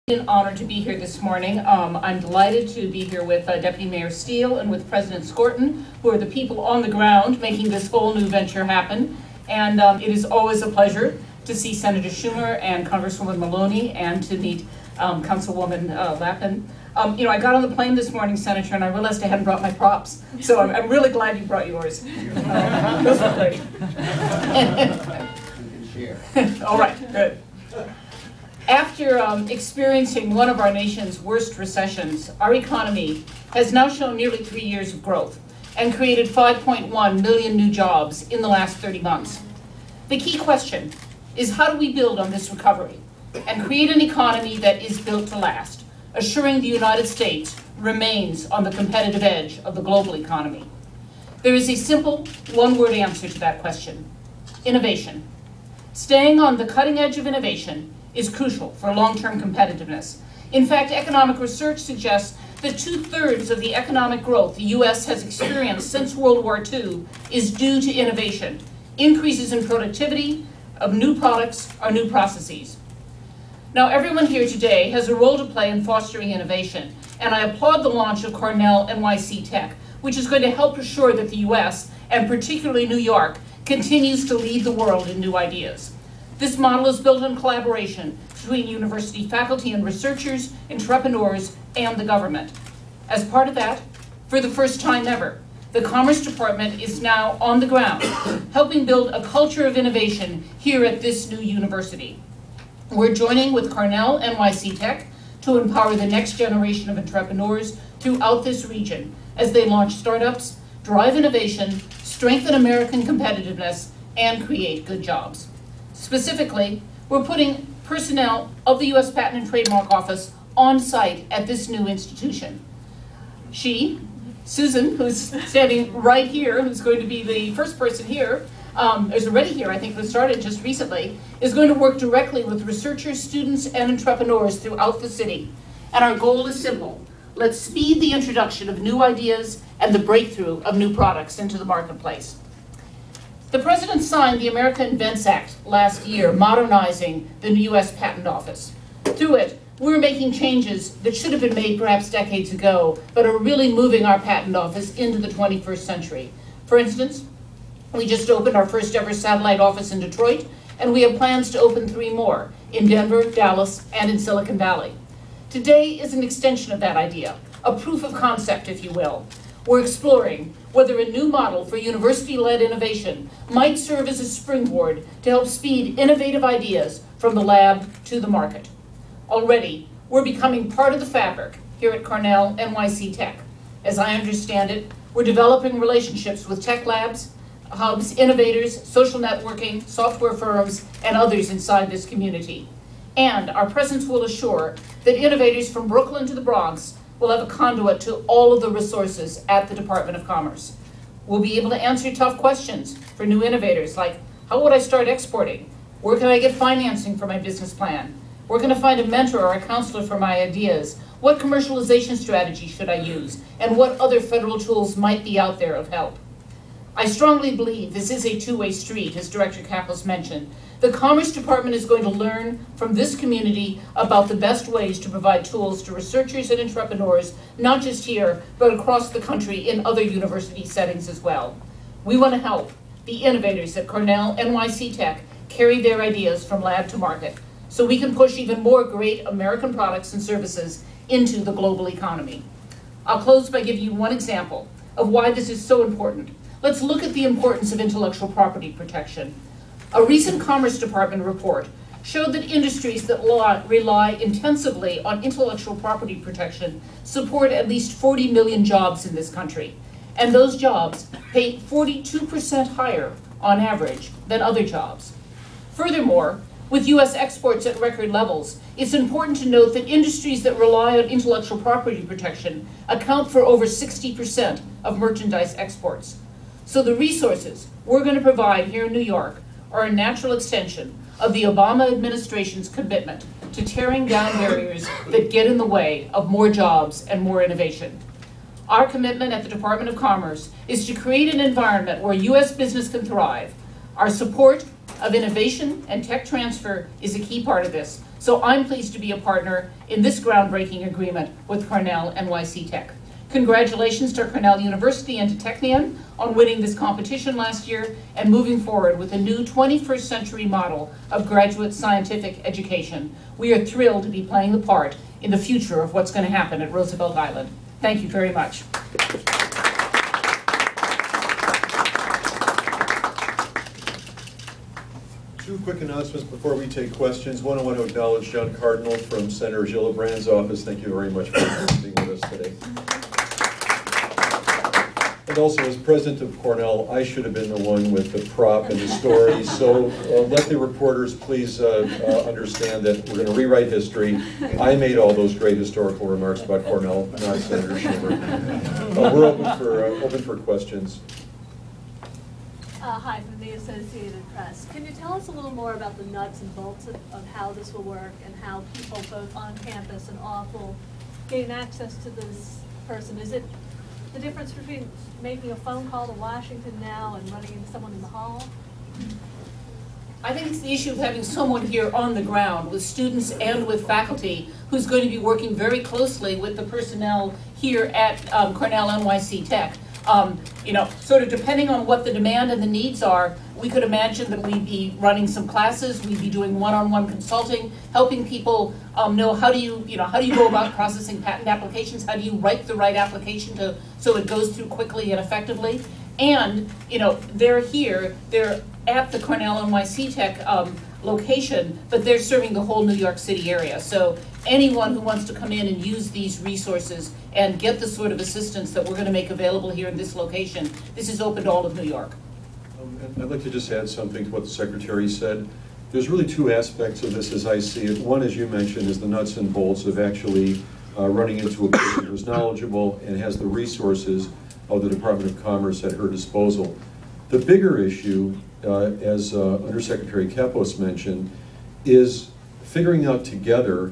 An honor to be here this morning. I'm delighted to be here with Deputy Mayor Steele and with President Skorton, who are the people on the ground making this whole new venture happen. And it is always a pleasure to see Senator Schumer and Congresswoman Maloney and to meet Councilwoman Lappin. I got on the plane this morning, Senator, and I realized I hadn't brought my props. So I'm really glad you brought yours. Those were great. You can share. All right, good. After experiencing one of our nation's worst recessions, our economy has now shown nearly 3 years of growth and created 5.1 million new jobs in the last 30 months. The key question is, how do we build on this recovery and create an economy that is built to last, assuring the United States remains on the competitive edge of the global economy? There is a simple one-word answer to that question: innovation. Staying on the cutting edge of innovation is crucial for long-term competitiveness. In fact, economic research suggests that 2/3 of the economic growth the U.S. has experienced since World War II is due to innovation, increases in productivity of new products or new processes. Now, everyone here today has a role to play in fostering innovation, and I applaud the launch of Cornell NYC Tech, which is going to help assure that the U.S., and particularly New York, continues to lead the world in new ideas. This model is built on collaboration between university faculty and researchers, entrepreneurs, and the government. As part of that, for the first time ever, the Commerce Department is now on the ground, helping build a culture of innovation here at this new university. We're joining with Cornell NYC Tech to empower the next generation of entrepreneurs throughout this region as they launch startups, drive innovation, strengthen American competitiveness, and create good jobs. Specifically, we're putting personnel of the U.S. Patent and Trademark Office on site at this new institution. Susan, who's standing right here, who's going to be the first person here, is already here, I think, who started just recently, is going to work directly with researchers, students, and entrepreneurs throughout the city. And our goal is simple: let's speed the introduction of new ideas and the breakthrough of new products into the marketplace. The President signed the America Invents Act last year, modernizing the U.S. Patent Office. Through it, we're making changes that should have been made perhaps decades ago, but are really moving our patent office into the 21st century. For instance, we just opened our first ever satellite office in Detroit, and we have plans to open 3 more in Denver, Dallas, and in Silicon Valley. Today is an extension of that idea, a proof of concept, if you will. We're exploring whether a new model for university-led innovation might serve as a springboard to help speed innovative ideas from the lab to the market. Already, we're becoming part of the fabric here at Cornell NYC Tech. As I understand it, we're developing relationships with tech labs, hubs, innovators, social networking, software firms, and others inside this community. And our presence will assure that innovators from Brooklyn to the Bronx will have a conduit to all of the resources at the Department of Commerce. We'll be able to answer tough questions for new innovators, like, how would I start exporting? Where can I get financing for my business plan? Where can I find a mentor or a counselor for my ideas? What commercialization strategy should I use? And what other federal tools might be out there of help? I strongly believe this is a two-way street, as Director Kappos mentioned. The Commerce Department is going to learn from this community about the best ways to provide tools to researchers and entrepreneurs, not just here, but across the country in other university settings as well. We want to help the innovators at Cornell NYC Tech carry their ideas from lab to market, so we can push even more great American products and services into the global economy. I'll close by giving you one example of why this is so important. Let's look at the importance of intellectual property protection. A recent Commerce Department report showed that industries that rely intensively on intellectual property protection support at least 40 million jobs in this country. And those jobs pay 42% higher on average than other jobs. Furthermore, with U.S. exports at record levels, it's important to note that industries that rely on intellectual property protection account for over 60% of merchandise exports. So the resources we're going to provide here in New York are a natural extension of the Obama administration's commitment to tearing down barriers that get in the way of more jobs and more innovation. Our commitment at the Department of Commerce is to create an environment where U.S. business can thrive. Our support of innovation and tech transfer is a key part of this. So I'm pleased to be a partner in this groundbreaking agreement with Cornell NYC Tech. Congratulations to Cornell University and to Technion on winning this competition last year and moving forward with a new 21st century model of graduate scientific education. We are thrilled to be playing the part in the future of what's going to happen at Roosevelt Island. Thank you very much. Two quick announcements before we take questions. One, I want to acknowledge John Cardinal from Senator Gillibrand's office. Thank you very much for being with us today. And also, as president of Cornell, I should have been the one with the prop and the story. So let the reporters please understand that we're going to rewrite history. I made all those great historical remarks about Cornell, not Senator Schumer. We're open for questions. Hi, from the Associated Press. Can you tell us a little more about the nuts and bolts of how this will work and how people both on campus and off will gain access to this person? Is it the difference between making a phone call to Washington now and running into someone in the hall? I think it's the issue of having someone here on the ground with students and with faculty who's going to be working very closely with the personnel here at Cornell NYC Tech. You know, sort of depending on what the demand and the needs are, we could imagine that we'd be running some classes, we'd be doing one-on-one consulting, helping people know how do you go about processing patent applications, how do you write the right application so it goes through quickly and effectively. And, you know, they're here, they're at the Cornell NYC Tech location, but they're serving the whole New York City area. So anyone who wants to come in and use these resources and get the sort of assistance that we're going to make available here in this location, this is open to all of New York. I'd like to just add something to what the Secretary said. There's really two aspects of this as I see it. One, as you mentioned, is the nuts and bolts of actually running into a person who's knowledgeable and has the resources of the Department of Commerce at her disposal. The bigger issue, as Undersecretary Kapos mentioned, is figuring out together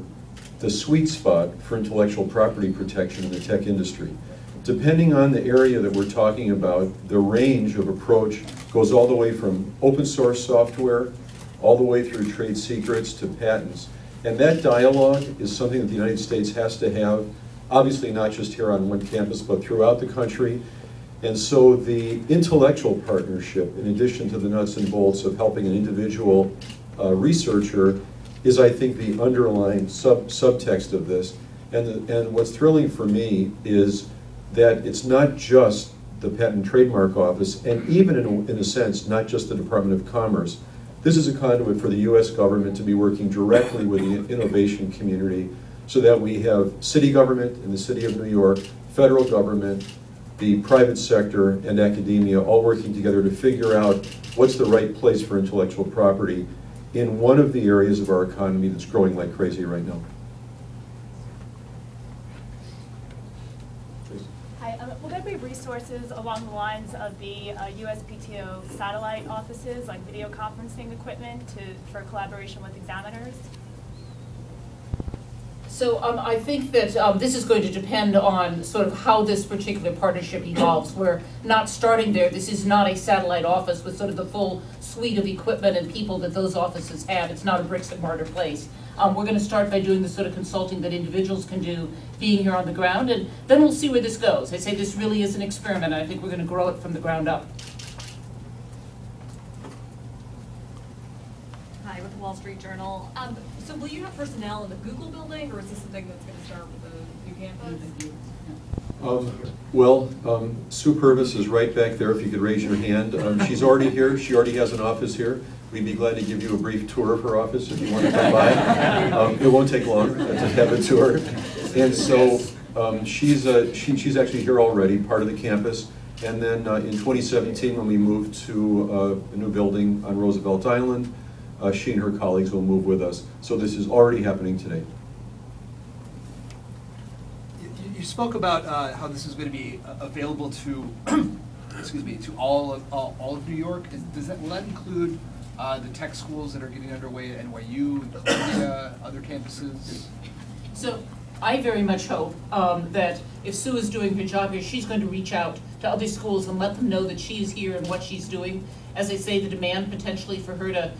the sweet spot for intellectual property protection in the tech industry. Depending on the area that we're talking about, the range of approach goes all the way from open source software, all the way through trade secrets to patents. And that dialogue is something that the United States has to have, obviously not just here on one campus, but throughout the country. And so the intellectual partnership, in addition to the nuts and bolts of helping an individual researcher, is, I think, the underlying subtext of this. And what's thrilling for me is that it's not just the Patent and Trademark Office, and even in a sense, not just the Department of Commerce. This is a conduit for the US government to be working directly with the innovation community so that we have city government in the city of New York, federal government, the private sector, and academia all working together to figure out what's the right place for intellectual property in one of the areas of our economy that's growing like crazy right now. Hi, will there be resources along the lines of the USPTO satellite offices, like video conferencing equipment for collaboration with examiners? So I think that this is going to depend on sort of how this particular partnership evolves. We're not starting there. This is not a satellite office with sort of the full suite of equipment and people that those offices have. It's not a bricks and mortar place. We're going to start by doing the sort of consulting that individuals can do being here on the ground, and then we'll see where this goes. I say this really is an experiment, and I think we're going to grow it from the ground up. Hi, with the Wall Street Journal. So will you have personnel in the Google building, or is this something that's going to start with the new campus? Sue Purvis is right back there, if you could raise your hand. She's already here. She already has an office here. We'd be glad to give you a brief tour of her office if you want to come by. It won't take long to have a tour. And so she's actually here already, part of the campus. And then in 2017, when we moved to a new building on Roosevelt Island, she and her colleagues will move with us. So this is already happening today. You spoke about how this is going to be available to, excuse me, to all of New York. Will that include the tech schools that are getting underway at NYU, Columbia, other campuses? So I very much hope that if Sue is doing her job here, she's going to reach out to other schools and let them know that she is here and what she's doing. as I say, the demand potentially for her to,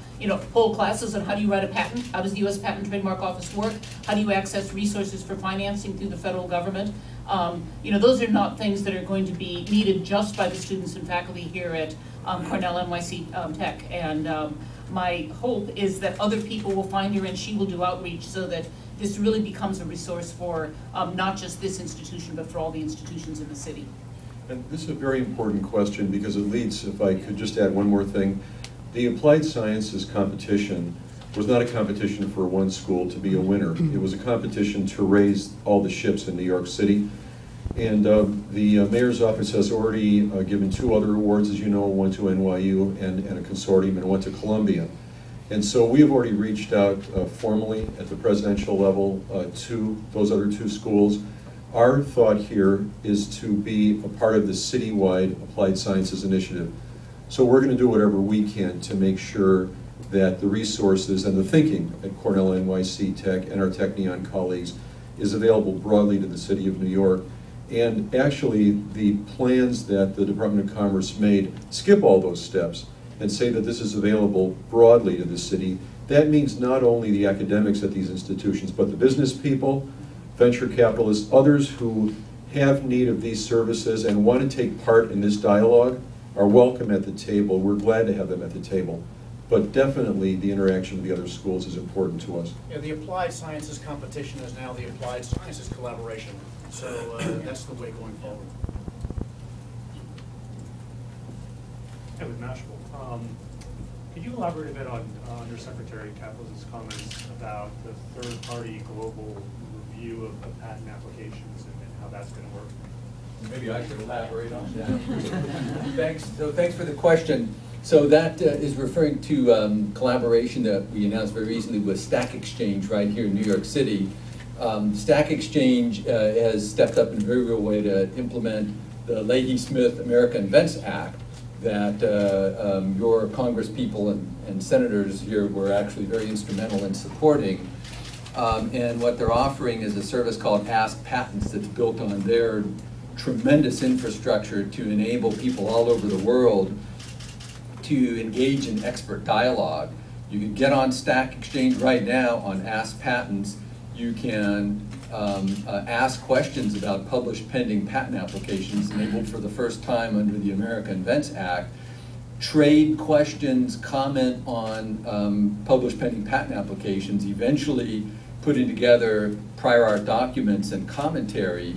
pull classes on how do you write a patent, how does the U.S. Patent and Trademark Office work, how do you access resources for financing through the federal government. Those are not things that are going to be needed just by the students and faculty here at Cornell NYC Tech. And my hope is that other people will find her and she will do outreach so that this really becomes a resource for not just this institution, but for all the institutions in the city. And this is a very important question because it leads, if I could just add one more thing, the applied sciences competition was not a competition for one school to be a winner. It was a competition to raise all the ships in New York City. And the mayor's office has already given 2 other awards, as you know, one to NYU and a consortium, and one to Columbia. And so we have already reached out formally at the presidential level to those other 2 schools. Our thought here is to be a part of the citywide applied sciences initiative. So we're going to do whatever we can to make sure that the resources and the thinking at Cornell NYC Tech and our Technion colleagues is available broadly to the city of New York. And actually, the plans that the Department of Commerce made skip all those steps and say that this is available broadly to the city. That means not only the academics at these institutions, but the business people, venture capitalists, others who have need of these services and want to take part in this dialogue are welcome at the table. We're glad to have them at the table. But definitely the interaction with the other schools is important to us. Yeah, the applied sciences competition is now the applied sciences collaboration. So that's the way going forward. Hey, with Mashable, could you elaborate a bit on Undersecretary Kaplan's comments about the third-party global review of patent applications and how that's going to work? Maybe I could elaborate on that. Thanks for the question. So that is referring to collaboration that we announced very recently with Stack Exchange right here in New York City. Stack Exchange has stepped up in a very real way to implement the Leahy-Smith America Invents Act that your Congress people and senators here were actually very instrumental in supporting. And what they're offering is a service called Ask Patents that's built on their tremendous infrastructure to enable people all over the world to engage in expert dialogue. You can get on Stack Exchange right now on Ask Patents. You can ask questions about published pending patent applications enabled for the first time under the America Invents Act. Trade questions, comment on published pending patent applications, eventually putting together prior art documents and commentary.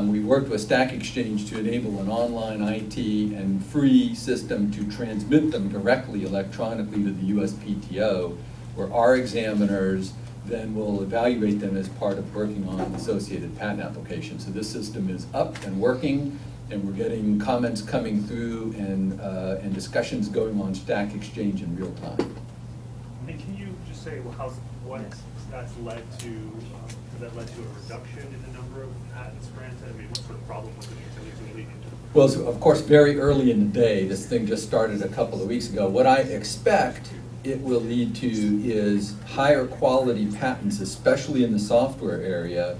We worked with Stack Exchange to enable an online IT and free system to transmit them directly electronically to the USPTO, where our examiners then will evaluate them as part of working on associated patent applications. So this system is up and working, and we're getting comments coming through and discussions going on Stack Exchange in real time. And can you just say what that's led to? That led to a reduction in the number of patents granted? I mean, what's the problem with it? Well, so of course, very early in the day, this thing just started a couple of weeks ago. What I expect it will lead to is higher quality patents, especially in the software area,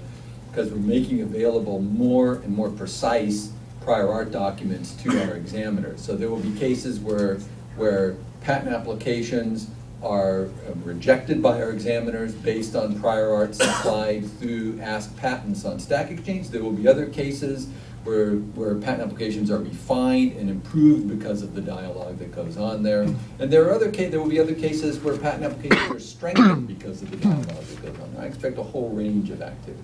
because we're making available more and more precise prior art documents to our examiners. So there will be cases where patent applications are rejected by our examiners based on prior art supplied through Ask Patents on Stack Exchange. There will be other cases where patent applications are refined and improved because of the dialogue that goes on there. And there will be other cases where patent applications are strengthened because of the dialogue that goes on there. I expect a whole range of activity.